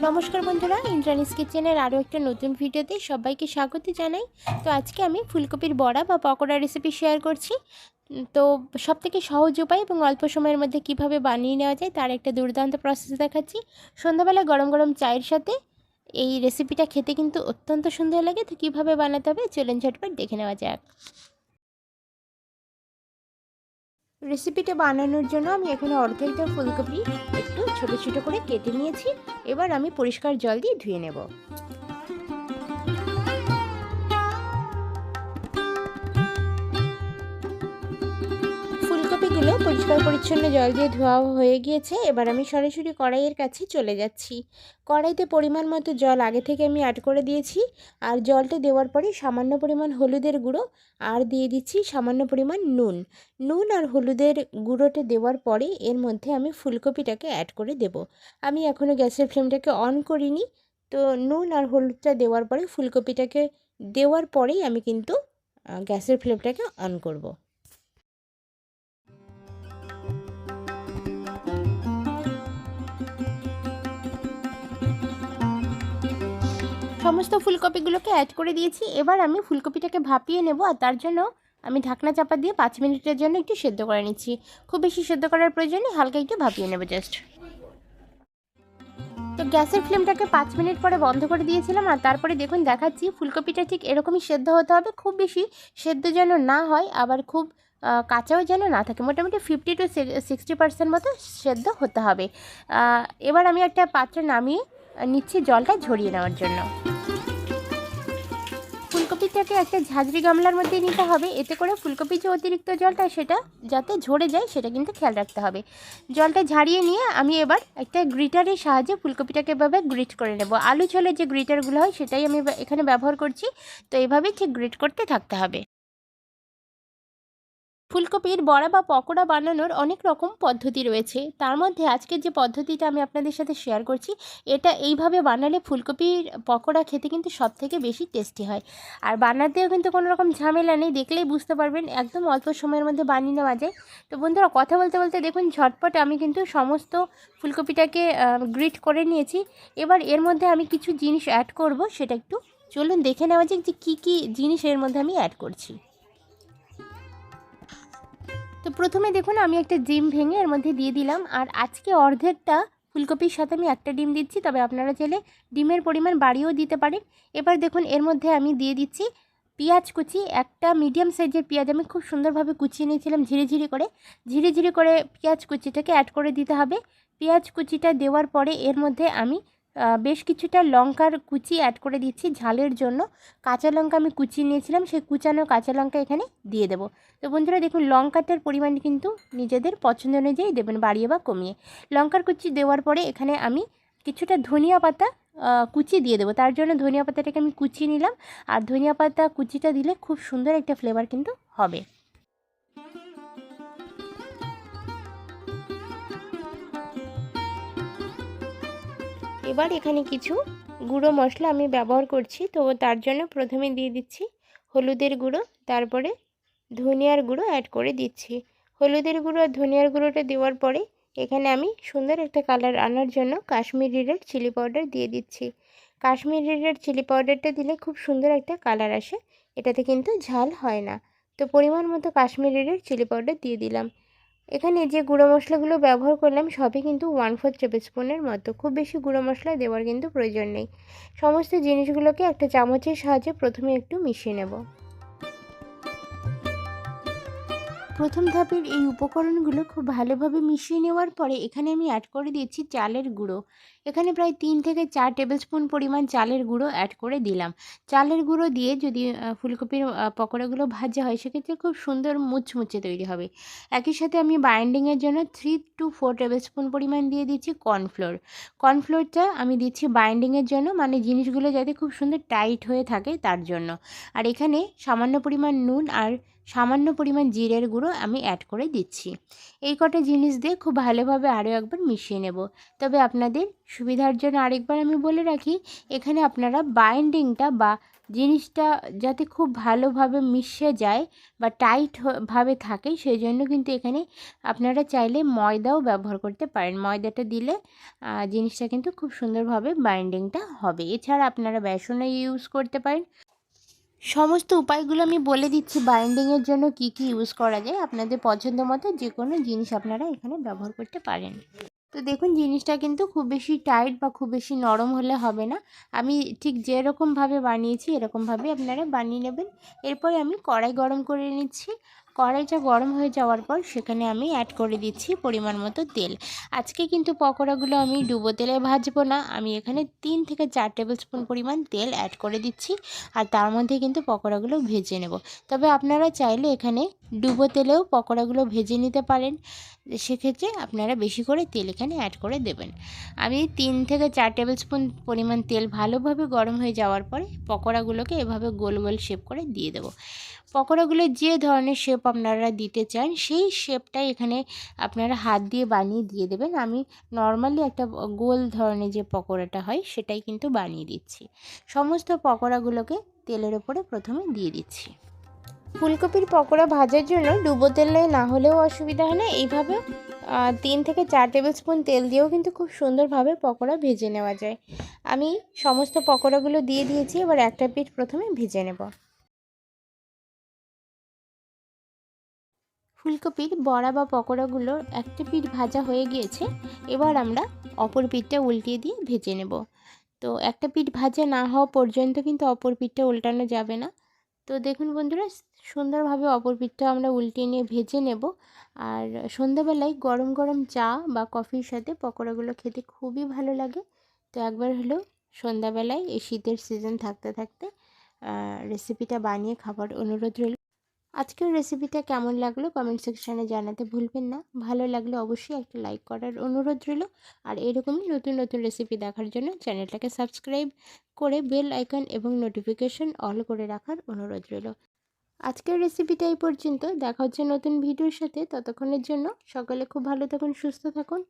নমস্কার বন্ধুরা, ইন্দ্রাণীস কিচেনের আরও একটা নতুন ভিডিওতে সবাইকে স্বাগত জানাই। তো আজকে আমি ফুলকপির বড়া বা পকোড়া রেসিপি শেয়ার করছি। তো সবথেকে সহজ উপায় এবং অল্প সময়ের মধ্যে কিভাবে বানিয়ে নেওয়া যায় তার একটা দুর্দান্ত প্রসেস দেখাচ্ছি। সন্ধ্যাবেলা গরম গরম চায়ের সাথে এই রেসিপিটা খেতে কিন্তু অত্যন্ত সুন্দর লাগে। তো কীভাবে বানাতে হবে চলুন ঝটপট দেখে নেওয়া যাক। রেসিপিটা বানানোর জন্য আমি এখানে অর্ধেকটা ফুলকপি একটু ছোট ছোট করে কেটে নিয়েছি। এবার আমি পরিষ্কার জল দিয়ে ধুয়ে নেব। ফুলকপিগুলো পরিষ্কার পরিচ্ছন্ন জল দিয়ে ধোয়া হয়ে গিয়েছে। এবার আমি সরাসরি কড়াইয়ের কাছে চলে যাচ্ছি। কড়াইতে পরিমাণ মতো জল আগে থেকে আমি অ্যাড করে দিয়েছি। আর জলটা দেওয়ার পরে সামান্য পরিমাণ হলুদের গুঁড়ো আর দিয়ে দিচ্ছি সামান্য পরিমাণ নুন আর হলুদের গুঁড়োটা দেওয়ার পরে এর মধ্যে আমি ফুলকপিটাকে অ্যাড করে দেব। আমি এখনও গ্যাসের ফ্লেমটাকে অন করিনি। তো নুন আর হলুদটা দেওয়ার পরে ফুলকপিটাকে দেওয়ার পরেই আমি কিন্তু গ্যাসের ফ্লেমটাকে অন করব। সমস্ত ফুলকপিগুলোকে অ্যাড করে দিয়েছি। এবার আমি ফুলকপিটাকে ভাপিয়ে নেব, আর তার জন্য আমি ঢাকনা চাপা দিয়ে 5 মিনিটের জন্য একটু সেদ্ধ করে নিচ্ছি। খুব বেশি সেদ্ধ করার প্রয়োজন নেই, হালকা একটু ভাপিয়ে নেব জাস্ট। তো গ্যাসের ফ্লেমটাকে 5 মিনিট পরে বন্ধ করে দিয়েছিলাম, আর তারপরে দেখুন দেখাচ্ছি ফুলকপিটা ঠিক এরকমই সেদ্ধ হতে হবে। খুব বেশি সেদ্ধ যেন না হয়, আবার খুব কাঁচাও যেন না থাকে। মোটামুটি 50 to 60% মতো সেদ্ধ হতে হবে। এবার আমি একটা পাত্রে নামিয়ে নিচ্ছি জলটা ঝরিয়ে নেওয়ার জন্য। ফুলকপিটাকে একটা ঝাঁঝরি গামলার মধ্যে নিতে হবে, এতে করে ফুলকপির যে অতিরিক্ত জলটা সেটা যাতে ঝরে যায় সেটা কিন্তু খেয়াল রাখতে হবে। জলটা ঝারিয়ে নিয়ে আমি এবার একটা গ্রিটারের সাহায্যে ফুলকপিটাকে এভাবে গ্রিট করে নেব। আলু ঝোলের যে গ্রিটারগুলো হয় সেটাই আমি এখানে ব্যবহার করছি। তো এভাবেই ঠিক গ্রিট করতে থাকতে হবে। ফুলকপির বড়া বা পকোড়া বানানোর অনেক রকম পদ্ধতি রয়েছে, তার মধ্যে আজকের যে পদ্ধতিটা আমি আপনাদের সাথে শেয়ার করছি এটা এইভাবে বানালে ফুলকপির পকোড়া খেতে কিন্তু সবথেকে বেশি টেস্টি হয়। আর বানাতেও কিন্তু কোনো রকম ঝামেলা নেই, দেখলেই বুঝতে পারবেন একদম অল্প সময়ের মধ্যে বানিয়ে নেওয়া যায়। তো বন্ধুরা, কথা বলতে বলতে দেখুন ঝটপট আমি কিন্তু সমস্ত ফুলকপিটাকে গ্রিট করে নিয়েছি। এবার এর মধ্যে আমি কিছু জিনিস অ্যাড করব, সেটা একটু চলুন দেখে নেওয়া যাক যে কী কী জিনিস এর মধ্যে আমি অ্যাড করছি। তো প্রথমে দেখুন আমি একটা ডিম ভেঙে এর মধ্যে দিয়ে দিলাম, আর আজকে অর্ধেকটা ফুলকপির সাথে আমি একটা ডিম দিচ্ছি, তবে আপনারা চাইলে ডিমের পরিমাণ বাড়িয়েও দিতে পারেন। এবার দেখুন এর মধ্যে আমি দিয়ে দিচ্ছি পেঁয়াজ কুচি। একটা মিডিয়াম সাইজের পেঁয়াজ আমি খুব সুন্দরভাবে কুচিয়ে নিয়েছিলাম ঝিরি করে পেঁয়াজ কুচিটাকে অ্যাড করে দিতে হবে। পেঁয়াজ কুচিটা দেওয়ার পরে এর মধ্যে আমি বেশ কিছুটা লঙ্কার কুচি অ্যাড করে দিচ্ছি ঝালের জন্য। কাঁচা লঙ্কা আমি কুচিয়ে নিয়েছিলাম, সেই কুচানো কাঁচা লঙ্কা এখানে দিয়ে দেবো। তো বন্ধুরা দেখুন লঙ্কাটার পরিমাণ কিন্তু নিজেদের পছন্দ অনুযায়ী দেবেন, বাড়িয়ে বা কমিয়ে। লঙ্কার কুচি দেওয়ার পরে এখানে আমি কিছুটা ধনিয়া পাতা কুচি দিয়ে দেবো। তার জন্য ধনিয়া পাতাটাকে আমি কুচিয়ে নিলাম, আর ধনিয়া পাতা কুচিটা দিলে খুব সুন্দর একটা ফ্লেভার কিন্তু হবে। এবার এখানে কিছু গুঁড়ো মশলা আমি ব্যবহার করছি। তো তার জন্য প্রথমে দিয়ে দিচ্ছি হলুদের গুঁড়ো, তারপরে ধনিয়ার গুঁড়ো অ্যাড করে দিচ্ছি। হলুদের গুঁড়ো আর ধনিয়ার গুঁড়োটা দেওয়ার পরে এখানে আমি সুন্দর একটা কালার আনার জন্য কাশ্মীরি রেড চিলি পাউডার দিয়ে দিচ্ছি। কাশ্মীরি রেড চিলি পাউডারটা দিলে খুব সুন্দর একটা কালার আসে, এটাতে কিন্তু ঝাল হয় না। তো পরিমাণ মতো কাশ্মীরি রেড চিলি পাউডার দিয়ে দিলাম। এখানে যে গুঁড়ো মশলাগুলো ব্যবহার করলাম সবই কিন্তু 1/4 টেবিল স্পুনের মতো, খুব বেশি গুঁড়ো মশলা দেওয়ার কিন্তু প্রয়োজন নেই। সমস্ত জিনিসগুলোকে একটা চামচের সাহায্যে প্রথমে একটু মিশিয়ে নেব। প্রথম ধাপের এই উপকরণগুলো খুব ভালোভাবে মিশিয়ে নেওয়ার পরে এখানে আমি অ্যাড করে দিয়েছি চালের গুঁড়ো। এখানে প্রায় 3 থেকে 4 টেবিল স্পুন পরিমাণ চালের গুঁড়ো অ্যাড করে দিলাম। চালের গুঁড়ো দিয়ে যদি ফুলকপির পকোড়াগুলো ভাজা হয় সেক্ষেত্রে খুব সুন্দর মুচমুচে তৈরি হবে। একই সাথে আমি বাইন্ডিংয়ের জন্য 3 to 4 টেবিল স্পুন পরিমাণ দিয়ে দিচ্ছি কর্নফ্লোর। কর্নফ্লোরটা আমি দিচ্ছি বাইন্ডিংয়ের জন্য, মানে জিনিসগুলো যাতে খুব সুন্দর টাইট হয়ে থাকে তার জন্য। আর এখানে সামান্য পরিমাণ নুন আর সামান্য পরিমাণ জিরের গুঁড়ো আমি অ্যাড করে দিচ্ছি। এই কটা জিনিস দিয়ে খুব ভালোভাবে আরও একবার মিশিয়ে নেব। তবে আপনাদের সুবিধার জন্য আরেকবার আমি বলে রাখি, এখানে আপনারা বাইন্ডিংটা বা জিনিসটা যাতে খুব ভালোভাবে মিশে যায় বা টাইট ভাবে থাকে, সেই জন্য কিন্তু এখানে আপনারা চাইলে ময়দাও ব্যবহার করতে পারেন। ময়দাটা দিলে জিনিসটা কিন্তু খুব সুন্দরভাবে বাইন্ডিংটা হবে। এছাড়া আপনারা বেসনও ইউজ করতে পারেন। সমস্ত উপায়গুলো আমি বলে দিচ্ছি বাইন্ডিংয়ের জন্য কি কি ইউজ করা যায়। আপনাদের পছন্দ মতো যে কোনো জিনিস আপনারা এখানে ব্যবহার করতে পারেন। তো দেখুন জিনিসটা কিন্তু খুব বেশি টাইট বা খুব বেশি নরম হলে হবে না। আমি ঠিক যেরকমভাবে বানিয়েছি এরকমভাবে আপনারা বানিয়ে নেবেন। এরপরে আমি কড়াই গরম করে নিচ্ছি। কড়াইটা গরম হয়ে যাওয়ার পর সেখানে আমি অ্যাড করে দিচ্ছি পরিমাণ মতো তেল। আজকে কিন্তু পকোড়াগুলো আমি ডুবো তেলে ভাজবো না, আমি এখানে 3 থেকে 4 টেবিল স্পুন পরিমাণ তেল অ্যাড করে দিচ্ছি, আর তার মধ্যে কিন্তু পকোড়াগুলো ভেজে নেব। তবে আপনারা চাইলে এখানে ডুবো তেলেও পকোড়াগুলো ভেজে নিতে পারেন, সেক্ষেত্রে আপনারা বেশি করে তেল এখানে অ্যাড করে দেবেন। আমি 3 থেকে 4 টেবিল স্পুন পরিমাণ তেল ভালোভাবে গরম হয়ে যাওয়ার পরে পকোড়াগুলোকে এভাবে গোল গোল শেপ করে দিয়ে দেবো। পকোড়াগুলো যে ধরনের শেপ আপনারা দিতে চান সেই শেপটাই এখানে আপনারা হাত দিয়ে বানিয়ে দিয়ে দেবেন। আমি নর্মালি একটা গোল ধরনের যে পকোড়াটা হয় সেটাই কিন্তু বানিয়ে দিচ্ছি। সমস্ত পকোড়াগুলোকে তেলের ওপরে প্রথমে দিয়ে দিচ্ছি। ফুলকপির পকোড়া ভাজার জন্য ডুবো তেলে না হলেও অসুবিধা হয় না, এইভাবে 3 থেকে 4 টেবিল স্পুন তেল দিয়েও কিন্তু খুব সুন্দরভাবে পকোড়া ভেজে নেওয়া যায়। আমি সমস্ত পকোড়াগুলো দিয়ে দিয়েছি, এবার একটা পিঠ প্রথমে ভেজে নেব। ফুলকপির বড়া বা পকোড়াগুলোর একটা পিঠ ভাজা হয়ে গিয়েছে, এবার আমরা অপর পিঠটা উল্টিয়ে দিয়ে ভেজে নেব। তো একটা পিঠ ভাজা না হওয়া পর্যন্ত কিন্তু অপর পিঠটা উল্টানো যাবে না। তো দেখুন বন্ধুরা, সুন্দরভাবে অপর পিঠটা আমরা উল্টিয়ে নিয়ে ভেজে নেব। আর সন্ধ্যাবেলায় গরম গরম চা বা কফির সাথে পকোড়াগুলো খেতে খুবই ভালো লাগে। তো একবার হলেও সন্ধ্যাবেলায় এই শীতের সিজন থাকতে থাকতে রেসিপিটা বানিয়ে খাবার অনুরোধ রইল। আজকের রেসিপিটা কেমন লাগলো কমেন্ট সেকশানে জানাতে ভুলবেন না। ভালো লাগলে অবশ্যই একটা লাইক করার অনুরোধ রইল। আর এরকমই নতুন নতুন রেসিপি দেখার জন্য চ্যানেলটাকে সাবস্ক্রাইব করে বেল আইকন এবং নোটিফিকেশন অল করে রাখার অনুরোধ রইল। আজকের রেসিপিটা এই পর্যন্ত। দেখা হচ্ছে নতুন ভিডিওর সাথে। ততক্ষণের জন্য সকলে খুব ভালো থাকুন, সুস্থ থাকুন।